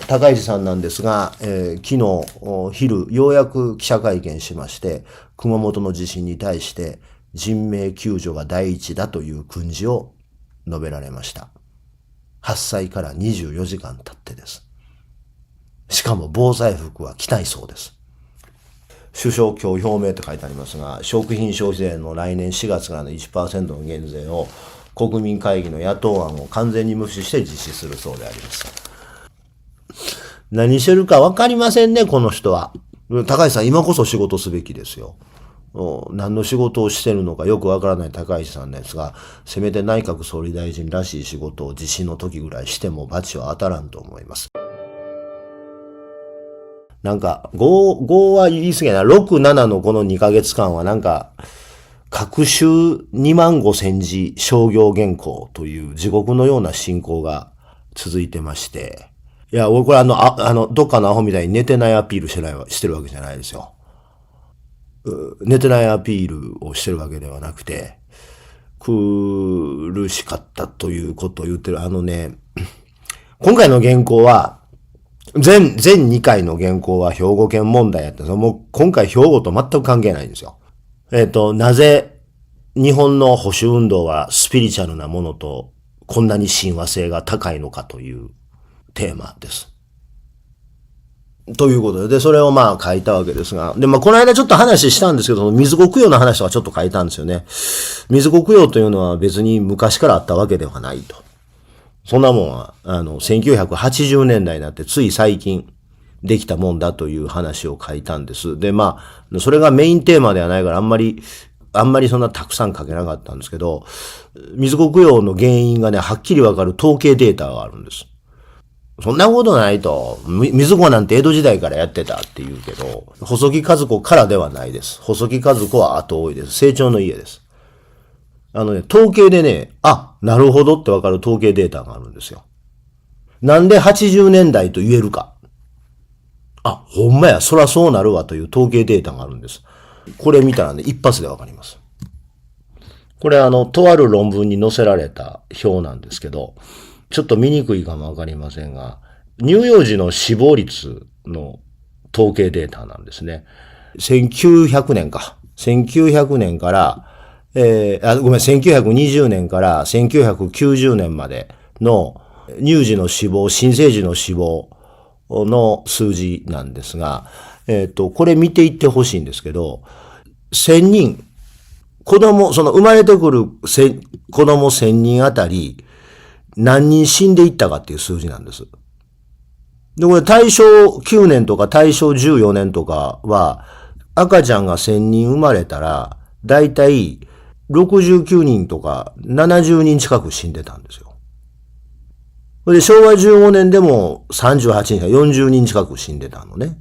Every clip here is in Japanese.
高市さんなんですが、昨日昼ようやく記者会見しまして、熊本の地震に対して人命救助が第一だという訓示を述べられました。発災から24時間経ってです。しかも防災服は着ないそうです。首相今日表明と書いてありますが、食品消費税の来年4月からの 1% の減税を国民会議の野党案を完全に無視して実施するそうであります。何してるかわかりませんね、この人は。高市さん、今こそ仕事すべきですよ。何の仕事をしてるのかよくわからない高市さんですが、せめて内閣総理大臣らしい仕事を地震の時ぐらいしても罰は当たらんと思います。なんか、5は言い過ぎやな。6、7のこの2ヶ月間はなんか、各週2万5千字商業原稿という地獄のような進行が続いてまして。いや、俺これどっかのアホみたいに寝てないアピールしてるわけじゃないですよ。寝てないアピールをしてるわけではなくて、苦しかったということを言ってる。今回の原稿は、全2回の原稿は兵庫県問題やったんですよ。もう今回兵庫と全く関係ないんですよ。なぜ日本の保守運動はスピリチュアルなものとこんなに親和性が高いのかというテーマです。ということで、それを書いたわけですが、で、この間ちょっと話したんですけど、水子供養の話とかちょっと書いたんですよね。水子供養というのは別に昔からあったわけではないと。そんなもんは、1980年代になってつい最近できたもんだという話を書いたんです。で、それがメインテーマではないからあんまりそんなたくさん書けなかったんですけど、水子供養の原因がね、はっきりわかる統計データがあるんです。そんなことないと、水子なんて江戸時代からやってたって言うけど、細木数子からではないです。細木数子は後追いです。成長の家です。統計でね、なるほどってわかる統計データがあるんですよ。なんで80年代と言えるか。ほんまや、そらそうなるわという統計データがあるんです。これ見たらね、一発でわかります。これとある論文に載せられた表なんですけど、ちょっと見にくいかもわかりませんが、乳幼児の死亡率の統計データなんですね。1900年か。1900年から、1920年から1990年までの乳児の死亡、新生児の死亡の数字なんですが、これ見ていってほしいんですけど、1000人、生まれてくる子供1000人あたり、何人死んでいったかっていう数字なんです。で、これ大正9年とか大正14年とかは、赤ちゃんが1000人生まれたら、だいたい69人とか70人近く死んでたんですよ。で、昭和15年でも38人か40人近く死んでたのね。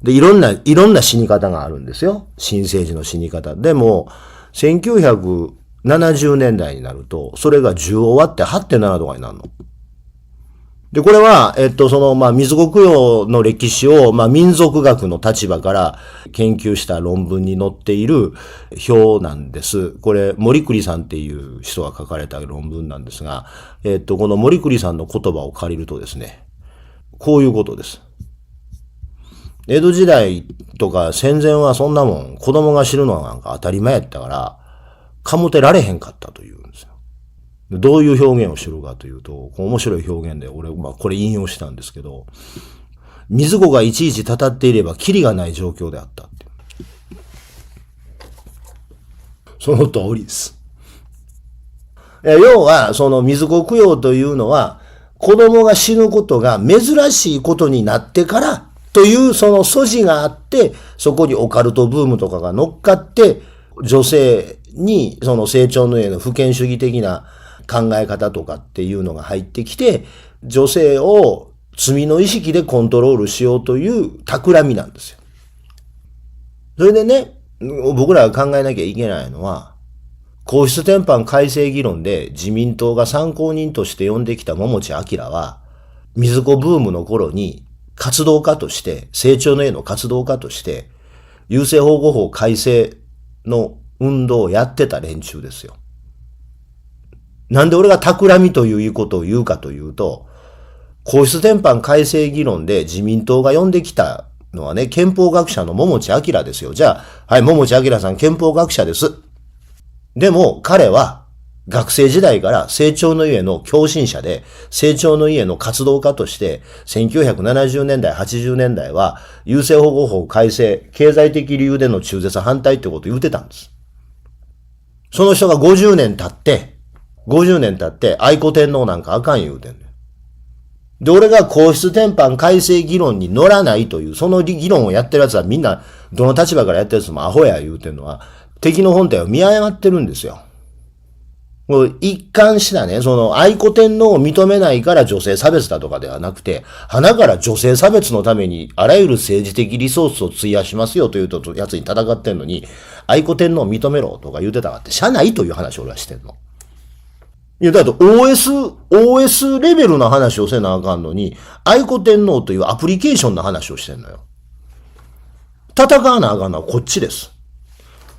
で、いろんな死に方があるんですよ。新生児の死に方。でも、1970年代になると、それが10終わって 8.7 とかになるの。で、これは、水子供養の歴史を、民族学の立場から研究した論文に載っている表なんです。これ、森栗さんっていう人が書かれた論文なんですが、この森栗さんの言葉を借りるとですね、こういうことです。江戸時代とか戦前はそんなもん、子供が死ぬのなんか当たり前やったから、かもてられへんかったというんですよ。どういう表現をしろかというと、面白い表現で俺、これ引用したんですけど、水子がいちいちたたっていればキリがない状況であったって。その通りです。要は、その水子供養というのは、子供が死ぬことが珍しいことになってから、というその素地があって、そこにオカルトブームとかが乗っかって、女性にその成長の家の不権主義的な考え方とかっていうのが入ってきて、女性を罪の意識でコントロールしようという企みなんですよ。それでね、僕らが考えなきゃいけないのは、皇室典範改正議論で自民党が参考人として呼んできた桃地明は、水子ブームの頃に活動家として、成長の家の活動家として、優生保護法改正の運動をやってた連中ですよ。なんで俺が企みということを言うかというと、皇室典範改正議論で自民党が呼んできたのはね、憲法学者の桃地明ですよ。じゃあ、はい、桃地明さん憲法学者です。でも、彼は学生時代から成長の家の共振者で、成長の家の活動家として、1970年代、80年代は、優生保護法改正、経済的理由での中絶反対ってことを言ってたんです。その人が50年経って、愛子天皇なんかあかん言うてんねん。で、俺が皇室典範改正議論に乗らないという、その議論をやってる奴はみんな、どの立場からやってる奴もアホや言うてんのは、敵の本体を見誤ってるんですよ。もう一貫したね、その愛子天皇を認めないから女性差別だとかではなくて、花から女性差別のためにあらゆる政治的リソースを費やしますよというやつに戦ってんのに、愛子天皇を認めろとか言うてたかって、社内という話を俺はしてんの。いや、だって OS レベルの話をせなあかんのに、愛子天皇というアプリケーションの話をしてんのよ。戦わなあかんのはこっちです。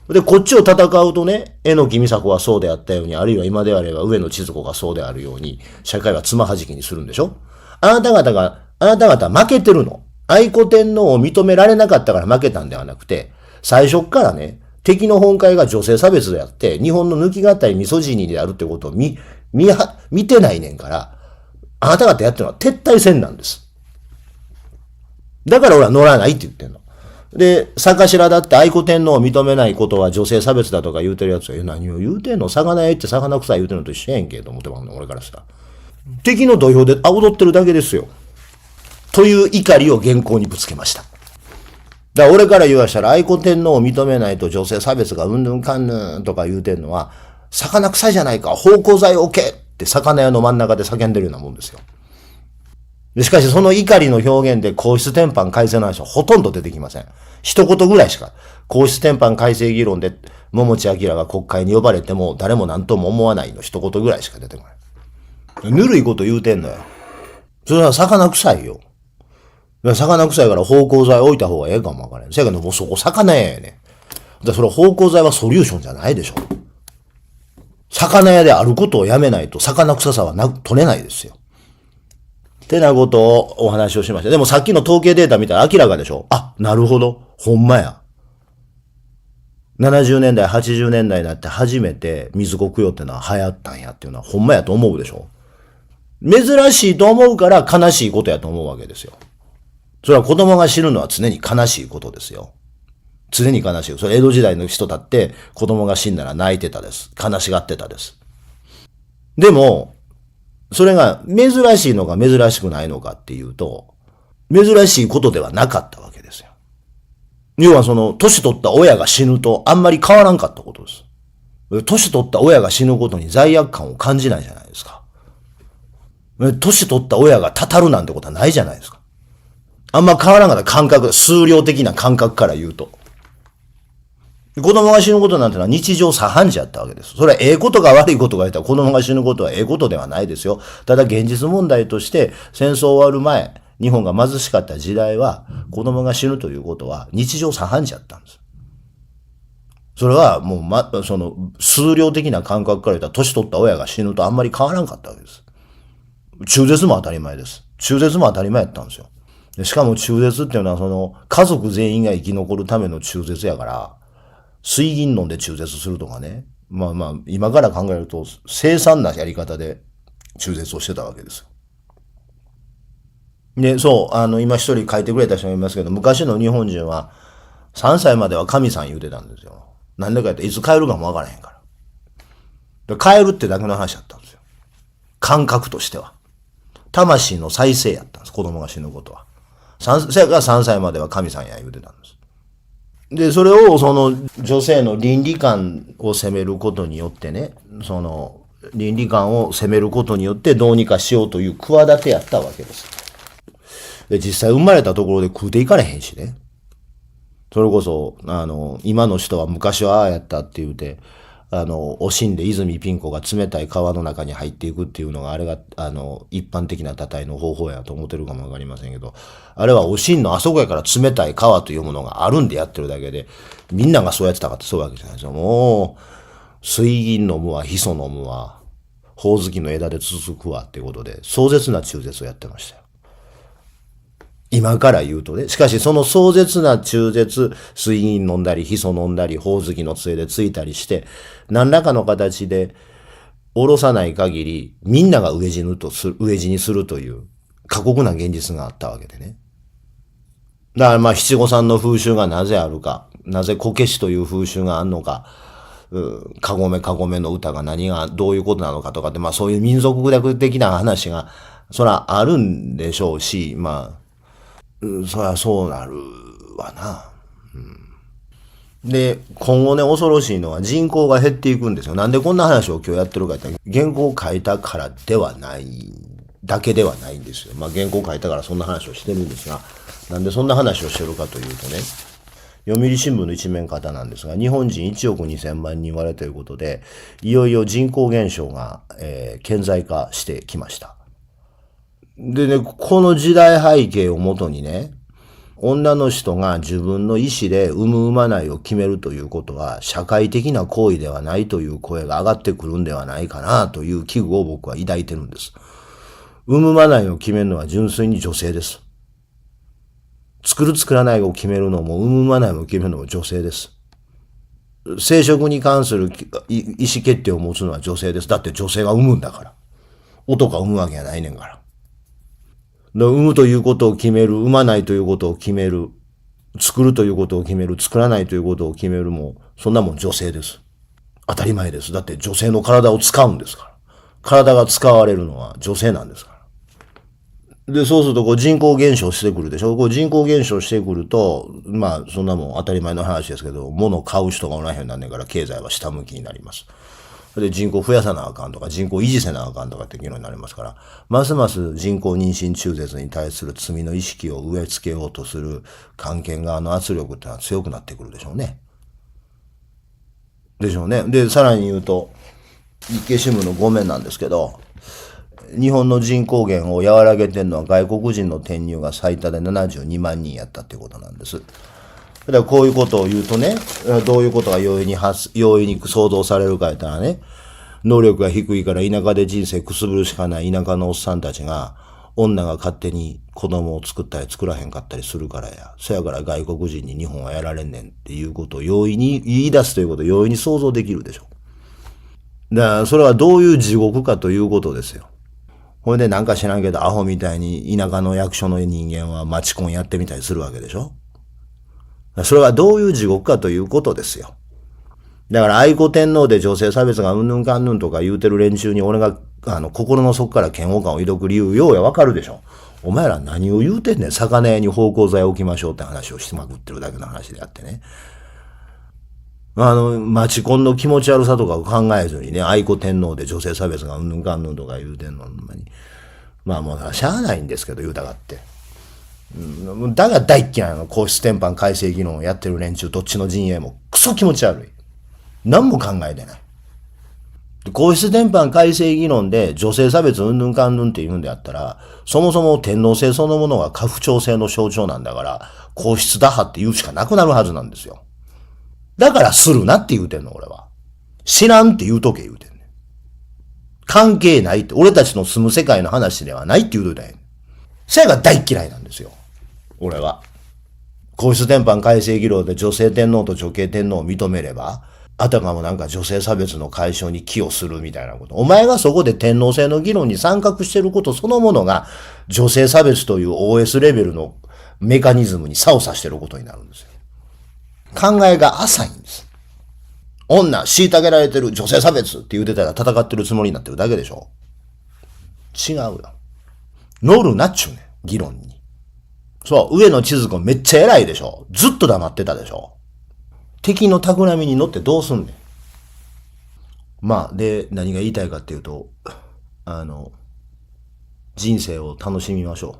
で、こっちを戦うとね、榎木美佐子はそうであったように、あるいは今であれば上野千鶴子がそうであるように、社会はつまはじきにするんでしょ？あなた方負けてるの。愛子天皇を認められなかったから負けたんではなくて、最初っからね、敵の本会が女性差別であって、日本の抜きがたいミソジニであるってことを見てないねんから、あなた方やってるのは撤退戦なんです。だから俺は乗らないって言ってんの。で、坂頭だって愛子天皇を認めないことは女性差別だとか言うてるやつは、何を言うてんの？魚屋行って魚臭い言うてんのと一緒やんけと思ってますの、俺からしたら。敵の土俵で踊ってるだけですよ。という怒りを原稿にぶつけました。だから俺から言わしたら、愛子天皇を認めないと女性差別がうんぬんかんぬんとか言うてんのは、魚臭いじゃないか、芳香剤置けって魚屋の真ん中で叫んでるようなもんですよ。しかしその怒りの表現で皇室典範改正の話はほとんど出てきません。一言ぐらいしか。皇室典範改正議論で桃地明が国会に呼ばれても誰も何とも思わないの一言ぐらいしか出てこない。ぬるいこと言うてんのよ。それは魚臭いよ。魚臭いから芳香剤置いた方がええかもわからん。せやけどもうそこ魚屋やねん。それ芳香剤はソリューションじゃないでしょ。魚屋であることをやめないと魚臭さは取れないですよ。ってなことをお話をしました。でもさっきの統計データ見たら明らかでしょ？あ、なるほど。ほんまや。70年代、80年代になって初めて水子供養ってのは流行ったんやっていうのはほんまやと思うでしょ？珍しいと思うから悲しいことやと思うわけですよ。それは子供が死ぬのは常に悲しいことですよ。常に悲しい。それ江戸時代の人だって子供が死んだら泣いてたです。悲しがってたです。でも、それが珍しいのか珍しくないのかっていうと、珍しいことではなかったわけですよ。要は年取った親が死ぬとあんまり変わらんかったことです。年取った親が死ぬことに罪悪感を感じないじゃないですか。年取った親がたたるなんてことはないじゃないですか。あんま変わらんかった感覚、数量的な感覚から言うと。子供が死ぬことなんてのは日常茶飯事やったわけです。それはええことか悪いことが言ったら子供が死ぬことはええことではないですよ。ただ現実問題として戦争終わる前、日本が貧しかった時代は子供が死ぬということは日常茶飯事やったんです。それはもう数量的な感覚から言ったら年取った親が死ぬとあんまり変わらんかったわけです。中絶も当たり前です。中絶も当たり前やったんですよ。しかも中絶っていうのは家族全員が生き残るための中絶やから、水銀飲んで中絶するとかね。今から考えると、凄惨なやり方で中絶をしてたわけですよ。で、今一人書いてくれた人がいますけど、昔の日本人は3歳までは神さん言うてたんですよ。なんでかっていつ帰るかもわからへんから。帰るってだけの話だったんですよ。感覚としては。魂の再生やったんです。子供が死ぬことは。そやから3歳までは神さんや言うてたんです。で、それを女性の倫理観を責めることによってね、倫理観を責めることによってどうにかしようという企てやったわけです。で、実際生まれたところで食うていかれへんしね。それこそ、今の人は昔はああやったって言うて、おしんで泉ピン子が冷たい川の中に入っていくっていうのが、あれが、一般的な堕胎の方法やと思ってるかもわかりませんけど、あれはおしんのあそこやから冷たい川というものがあるんでやってるだけで、みんながそうやってたかってそういうわけじゃないですよ。もう、水銀飲むわ、ヒ素飲むわ、ほおずきの枝で続くわっていうことで、壮絶な中絶をやってましたよ。今から言うとね。しかしその壮絶な中絶、水銀飲んだり、ヒ素飲んだり、ほおずきの杖でついたりして、何らかの形で下ろさない限り、みんなが飢え死にするという過酷な現実があったわけでね。だからまあ七五三の風習がなぜあるか、なぜこけしという風習があるのか、かごめかごめの歌がどういうことなのかとかって、まあそういう民族学的な話が、そらあるんでしょうし、まあ、そりゃそうなるわな。で、今後ね、恐ろしいのは人口が減っていくんですよ。なんでこんな話を今日やってるかって、原稿を書いたからではない、だけではないんですよ。まあ原稿を書いたからそんな話をしてるんですが、なんでそんな話をしてるかというとね、読売新聞の一面方なんですが、日本人1億2000万人割れということで、いよいよ人口減少が、顕在化してきました。でね、この時代背景をもとにね、女の人が自分の意思で産む産まないを決めるということは社会的な行為ではないという声が上がってくるんではないかなという危惧を僕は抱いてるんです。産む産まないを決めるのは純粋に女性です。作る作らないを決めるのも産む産まないを決めるのも女性です。生殖に関する意思決定を持つのは女性です。だって女性が産むんだから。男が産むわけがないねんから。産むということを決める、産まないということを決める、作るということを決める、作らないということを決めるも、そんなもん女性です。当たり前です。だって女性の体を使うんですから。体が使われるのは女性なんですから。で、そうすると人口減少してくるでしょ。人口減少してくると、まあそんなもん当たり前の話ですけど、物を買う人がおらへんなんねんから経済は下向きになります。で、人口増やさなあかんとか、人口維持せなあかんとかって議論になりますから、ますます人口妊娠中絶に対する罪の意識を植え付けようとする関係側の圧力ってのは強くなってくるでしょうね。でしょうね。で、さらに言うと、日経新聞の5面なんですけど、日本の人口減を和らげてるのは外国人の転入が最多で72万人やったっていうことなんです。だからこういうことを言うとね、どういうことが容易に想像されるか言ったらね、能力が低いから田舎で人生くすぶるしかない田舎のおっさんたちが、女が勝手に子供を作ったり作らへんかったりするからや。そやから外国人に日本はやられんねんっていうことを容易に言い出すということを容易に想像できるでしょ。だからそれはどういう地獄かということですよ。ほいでなんか知らんけどアホみたいに田舎の役所の人間はマチコンやってみたりするわけでしょ。それはどういう地獄かということですよ。だから愛子天皇で女性差別がうんぬんかんぬんとか言うてる連中に俺が心の底から嫌悪感を抱く理由ようやわかるでしょ。お前ら何を言うてんねん。魚屋に芳香剤置きましょうって話をしまくってるだけの話であってね。マチコンの気持ち悪さとかを考えずにね、愛子天皇で女性差別がうんぬんかんぬんとか言うてんのに。まあもうしゃあないんですけど、言うたがって。だが大っ嫌いなの。皇室典範改正議論をやってる連中、どっちの陣営もクソ気持ち悪い。何も考えてない。皇室典範改正議論で女性差別うんぬんかんぬんって言うんであったら、そもそも天皇制そのものが家父長制の象徴なんだから、皇室打破って言うしかなくなるはずなんですよ。だからするなって言うてんの、俺は。知らんって言うとけ言うてんねん。関係ないって、俺たちの住む世界の話ではないって言うといたんやん。それが大嫌いなんですよ。俺は。皇室典範改正議論で女性天皇と女系天皇を認めれば、あたかもなんか女性差別の解消に寄与するみたいなこと。お前がそこで天皇制の議論に参画していることそのものが女性差別という OS レベルのメカニズムに差を差していることになるんですよ。考えが浅いんです。女、虐げられてる女性差別って言うてたら戦ってるつもりになってるだけでしょ。違うよ。乗るなっちゅうねん、議論に。そう、上野千鶴子めっちゃ偉いでしょ。ずっと黙ってたでしょ。敵の企みに乗ってどうすんねん。まあ、で、何が言いたいかっていうと、人生を楽しみましょ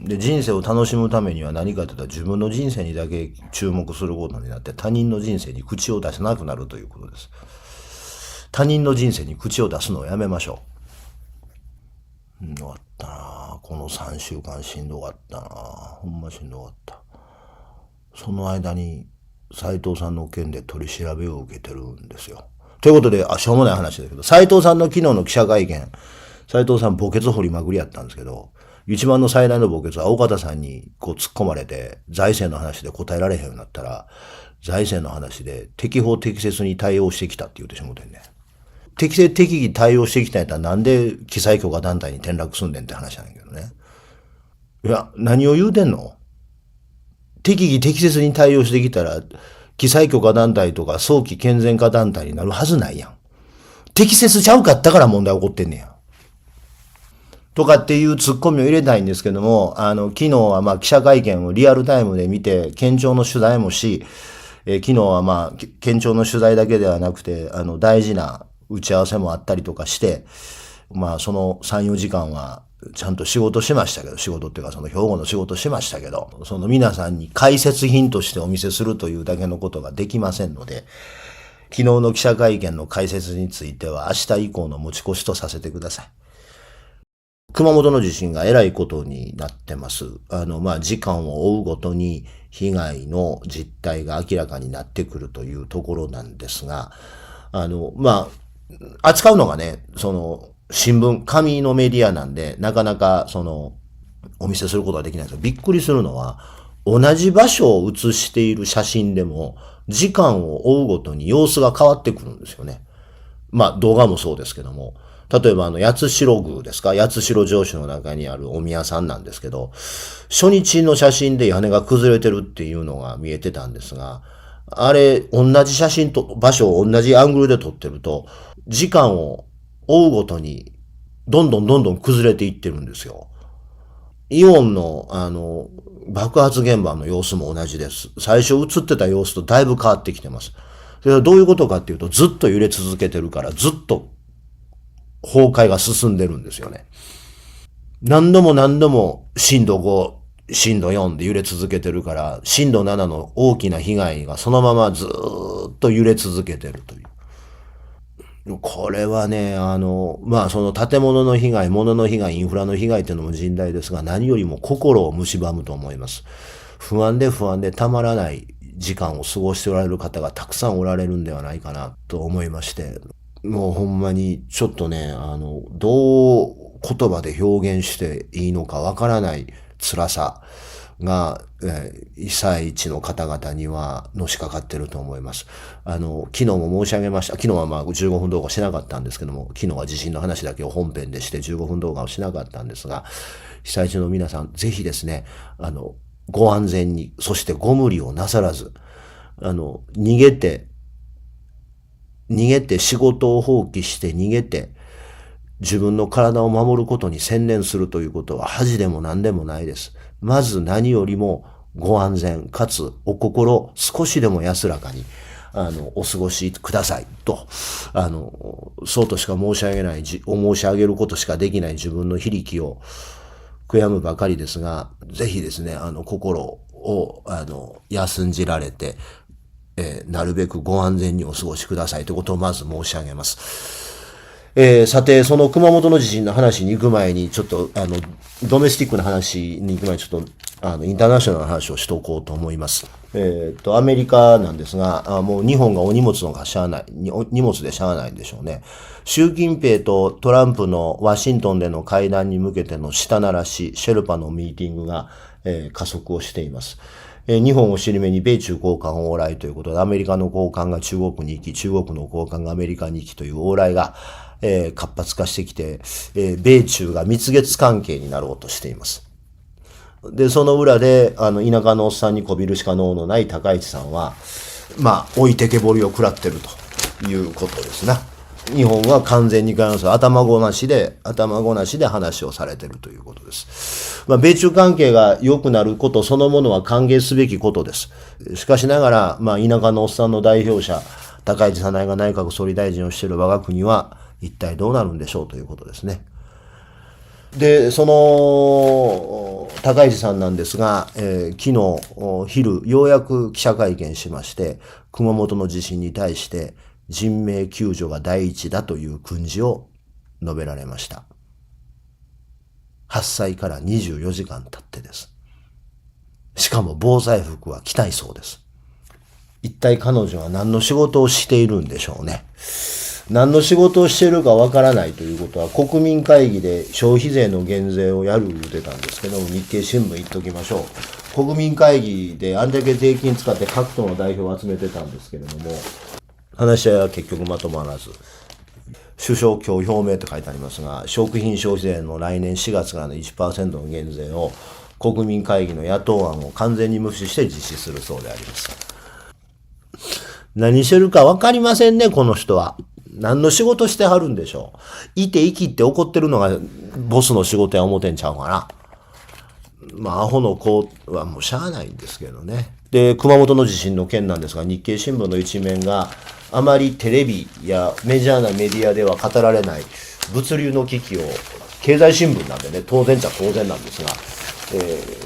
う。で、人生を楽しむためには何かって言ったら自分の人生にだけ注目することになって他人の人生に口を出せなくなるということです。他人の人生に口を出すのをやめましょう。しんどかったなこの3週間しんどかったなほんましんどかった。その間に斉藤さんの件で取り調べを受けてるんですよ。ということで、しょうもない話だけど、斉藤さんの昨日の記者会見、斉藤さん墓穴掘りまくりやったんですけど、一番の最大の墓穴は大方さんにこう突っ込まれて、財政の話で答えられへんようになったら、財政の話で適法適切に対応してきたって言うてしもてんね。適正適宜対応してきたんやったらなんで記載許可団体に転落すんねんって話なんやけどね。いや、何を言うてんの？適宜適切に対応してきたら、記載許可団体とか早期健全化団体になるはずないやん。適切ちゃうかったから問題起こってんねや。とかっていうツッコミを入れたいんですけども、昨日は記者会見をリアルタイムで見て、県庁の取材もし、昨日は県庁の取材だけではなくて、大事な打ち合わせもあったりとかして、その3、4時間は、ちゃんと仕事しましたけど、仕事っていうかその兵庫の仕事しましたけど、その皆さんに解説品としてお見せするというだけのことができませんので、昨日の記者会見の解説については明日以降の持ち越しとさせてください。熊本の地震がえらいことになってます。時間を追うごとに被害の実態が明らかになってくるというところなんですが、扱うのがね、新聞、紙のメディアなんで、なかなか、お見せすることができないんですけど、びっくりするのは、同じ場所を写している写真でも、時間を追うごとに様子が変わってくるんですよね。動画もそうですけども。例えば八代宮ですか？八代城主の中にあるお宮さんなんですけど、初日の写真で屋根が崩れてるっていうのが見えてたんですが、あれ、同じ写真と、場所を同じアングルで撮ってると、時間を追うごとに、どんどん崩れていってるんですよ。イオンの、爆発現場の様子も同じです。最初映ってた様子とだいぶ変わってきてます。それはどういうことかっていうと、ずっと揺れ続けてるから、ずっと崩壊が進んでるんですよね。何度も震度5、震度4で揺れ続けてるから、震度7の大きな被害がそのままずーっと揺れ続けてるという。これはね、その建物の被害、物の被害、インフラの被害っていうのも甚大ですが、何よりも心を蝕むと思います。不安でたまらない時間を過ごしておられる方がたくさんおられるんではないかなと思いまして、もうほんまにちょっとね、どう言葉で表現していいのかわからない辛さが、被災地の方々にはのしかかってると思います。昨日も申し上げました。昨日は15分動画しなかったんですけども、昨日は地震の話だけを本編でして15分動画をしなかったんですが、被災地の皆さん、ぜひですね、ご安全に、そしてご無理をなさらず、逃げて仕事を放棄して逃げて、自分の体を守ることに専念するということは恥でも何でもないです。まず何よりもご安全かつお心少しでも安らかにお過ごしくださいとそうとしか申し上げることしかできない自分の非力を悔やむばかりですが、ぜひですね心を休んじられて、なるべくご安全にお過ごしくださいということをまず申し上げます。さて、その熊本の地震の話に行く前に、ちょっと、ドメスティックな話に行く前に、ちょっと、インターナショナルな話をしておこうと思います。アメリカなんですが、もう日本がお荷物のがしゃあない、荷物でしゃあないんでしょうね。習近平とトランプのワシントンでの会談に向けての舌ならし、シェルパのミーティングが、加速をしています。日本を尻目に米中高官往来ということで、アメリカの高官が中国に行き、中国の高官がアメリカに行きという往来が、活発化してきて、米中が蜜月関係になろうとしています。で、その裏で、田舎のおっさんにこびるしか能のない高市さんは、置いてけぼりを食らってるということですな。日本は完全に頭ごなしで話をされているということです。米中関係が良くなることそのものは歓迎すべきことです。しかしながら、田舎のおっさんの代表者、高市早苗が内閣総理大臣をしている我が国は、一体どうなるんでしょうということですね。で、その、高市さんなんですが、昨日、昼、ようやく記者会見しまして、熊本の地震に対して、人命救助が第一だという訓示を述べられました。発災から24時間経ってです。しかも防災服は着ないそうです。一体彼女は何の仕事をしているんでしょうね。何の仕事をしているかわからないということは、国民会議で消費税の減税をやる言ってたんですけど、日経新聞言っときましょう。国民会議であんだけ税金使って各党の代表を集めてたんですけれども、話し合いは結局まとまらず、首相今日表明と書いてありますが、食品消費税の来年4月からの 1% の減税を国民会議の野党案を完全に無視して実施するそうであります。何してるかわかりませんね、この人は。何の仕事してはるんでしょう。いて生きって怒ってるのがボスの仕事や思てんちゃうかな。まあ、アホの子はもうしゃあないんですけどね。で、熊本の地震の件なんですが、日経新聞の一面があまりテレビやメジャーなメディアでは語られない物流の危機を、経済新聞なんでね、当然っちゃ当然なんですが、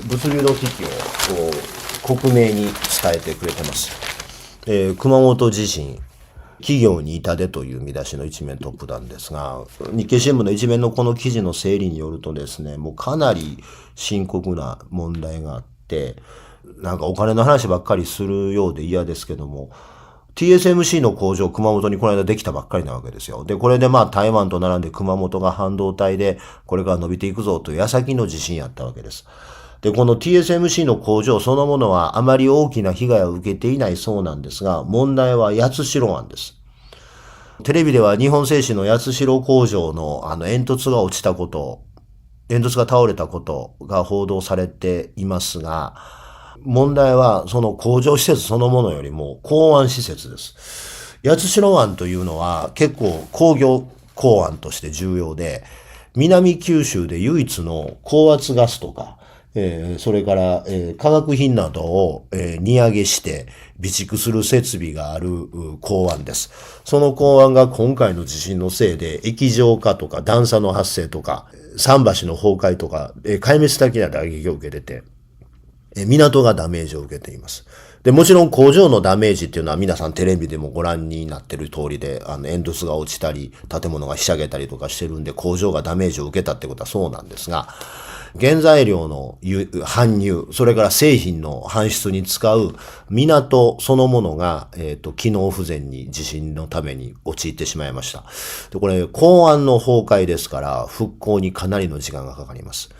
物流の危機を克明に伝えてくれてます。熊本地震、企業に痛手という見出しの一面トップなんですが、日経新聞の一面のこの記事の整理によるとですね、もうかなり深刻な問題があって、なんかお金の話ばっかりするようで嫌ですけども、TSMC の工場熊本にこの間できたばっかりなわけですよ。で、これでまあ台湾と並んで熊本が半導体でこれから伸びていくぞという矢先の地震やったわけです。で、この TSMC の工場そのものはあまり大きな被害を受けていないそうなんですが、問題は八代湾です。テレビでは日本製紙の八代工場の煙突が落ちたこと、煙突が倒れたことが報道されていますが、問題はその工場施設そのものよりも港湾施設です。八代湾というのは結構工業港湾として重要で、南九州で唯一の高圧ガスとか、それから、化学品などを、荷上げして備蓄する設備がある港湾です。その港湾が今回の地震のせいで液状化とか段差の発生とか桟橋の崩壊とか、壊滅的な打撃を受けてて、港がダメージを受けています。で、もちろん工場のダメージっていうのは皆さんテレビでもご覧になってる通りで、煙突が落ちたり、建物がひしゃげたりとかしてるんで、工場がダメージを受けたってことはそうなんですが、原材料の搬入、それから製品の搬出に使う港そのものが、機能不全に地震のために陥ってしまいました。で、これ、港湾の崩壊ですから、復興にかなりの時間がかかります。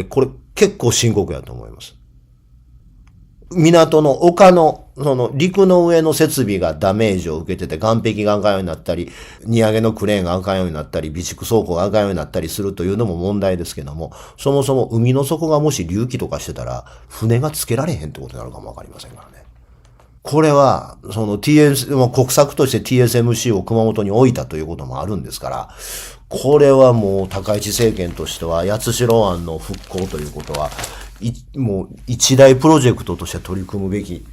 これ、結構深刻やと思います。港の丘の、陸の上の設備がダメージを受けてて、岸壁があかんようになったり、荷上げのクレーンがあかんようになったり、備蓄倉庫があかんようになったりするというのも問題ですけども、そもそも海の底がもし隆起とかしてたら、船がつけられへんってことになるかもわかりませんからね。これは、国策として TSMC を熊本に置いたということもあるんですから、これはもう高市政権としては、八代湾の復興ということは、もう一大プロジェクトとして取り組むべき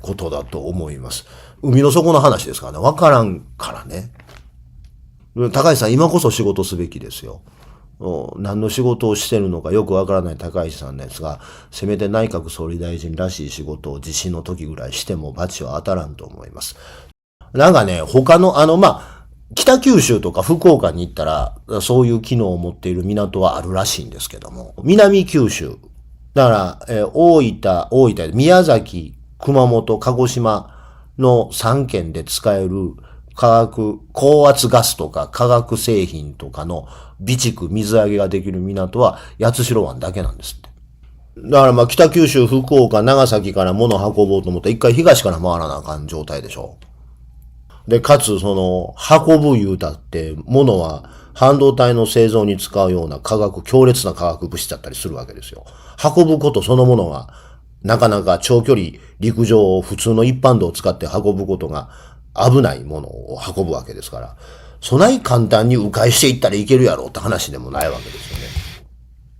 ことだと思います。海の底の話ですからね。わからんからね。高市さん、今こそ仕事すべきですよ。何の仕事をしてるのかよくわからない高市さんですが、せめて内閣総理大臣らしい仕事を地震の時ぐらいしても罰は当たらんと思います。なんかね、他の北九州とか福岡に行ったら、そういう機能を持っている港はあるらしいんですけども、南九州、だから、大分、宮崎、熊本、鹿児島の3県で使える高圧ガスとか化学製品とかの備蓄、水揚げができる港は八代湾だけなんですって。だから北九州、福岡、長崎から物運ぼうと思ったら一回東から回らなあかん状態でしょ。で、かつ運ぶ言うたって、物は半導体の製造に使うような強烈な化学物質だったりするわけですよ。運ぶことそのものが、なかなか長距離陸上を普通の一般道を使って運ぶことが危ないものを運ぶわけですから、そない簡単に迂回していったらいけるやろって話でもないわけですよね。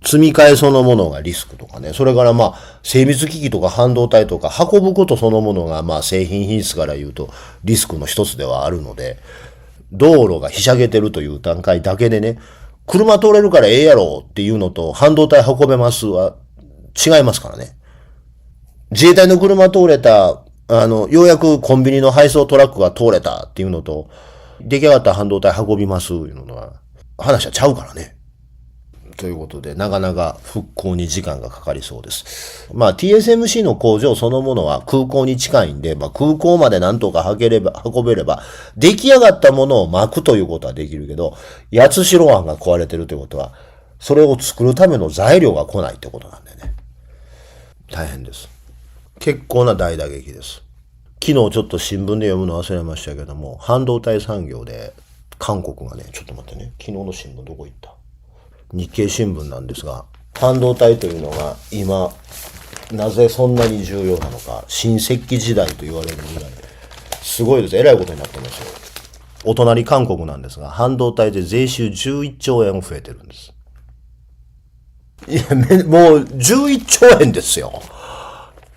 積み替えそのものがリスクとかね。それから精密機器とか半導体とか運ぶことそのものが製品品質から言うとリスクの一つではあるので、道路がひしゃげてるという段階だけでね、車通れるからええやろっていうのと半導体運べますは違いますからね。自衛隊の車通れた、ようやくコンビニの配送トラックが通れたっていうのと、出来上がった半導体運びますいうのは話はちゃうからね。ということで、なかなか復興に時間がかかりそうです。まあ TSMC の工場そのものは空港に近いんで、まあ空港までなんとか運べれば、出来上がったものを巻くということはできるけど、八代湾が壊れてるということは、それを作るための材料が来ないってことなんでね。大変です。結構な大打撃です。昨日ちょっと新聞で読むの忘れましたけども、半導体産業で韓国がね、ちょっと待ってね、昨日の新聞どこ行った？日経新聞なんですが、半導体というのが今、なぜそんなに重要なのか、新石器時代と言われるぐらい、すごいです。えらいことになってますよ。お隣韓国なんですが、半導体で税収11兆円増えてるんです。いや、もう11兆円ですよ。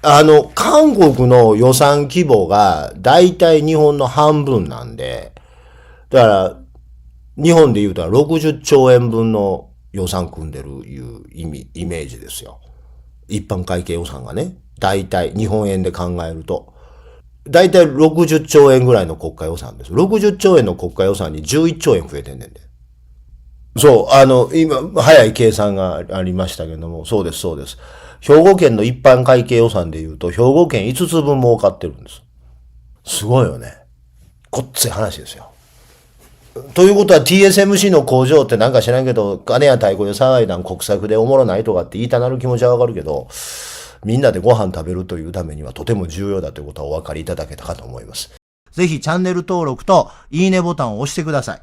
韓国の予算規模がだいたい日本の半分なんで、だから、日本で言うと60兆円分の予算組んでるいうイメージですよ。一般会計予算がね、だいたい日本円で考えると、だいたい60兆円ぐらいの国家予算です。60兆円の国家予算に11兆円増えてんねんで。そう、今、早い計算がありましたけども、そうです、そうです。兵庫県の一般会計予算で言うと、兵庫県5つ分儲かってるんです。すごいよね。こっつい話ですよ。ということは TSMC の工場ってなんか知らんけど、金や太鼓で騒いだん国策でおもろないとかって言いたなる気持ちはわかるけど、みんなでご飯食べるというためにはとても重要だということはお分かりいただけたかと思います。ぜひチャンネル登録といいねボタンを押してください。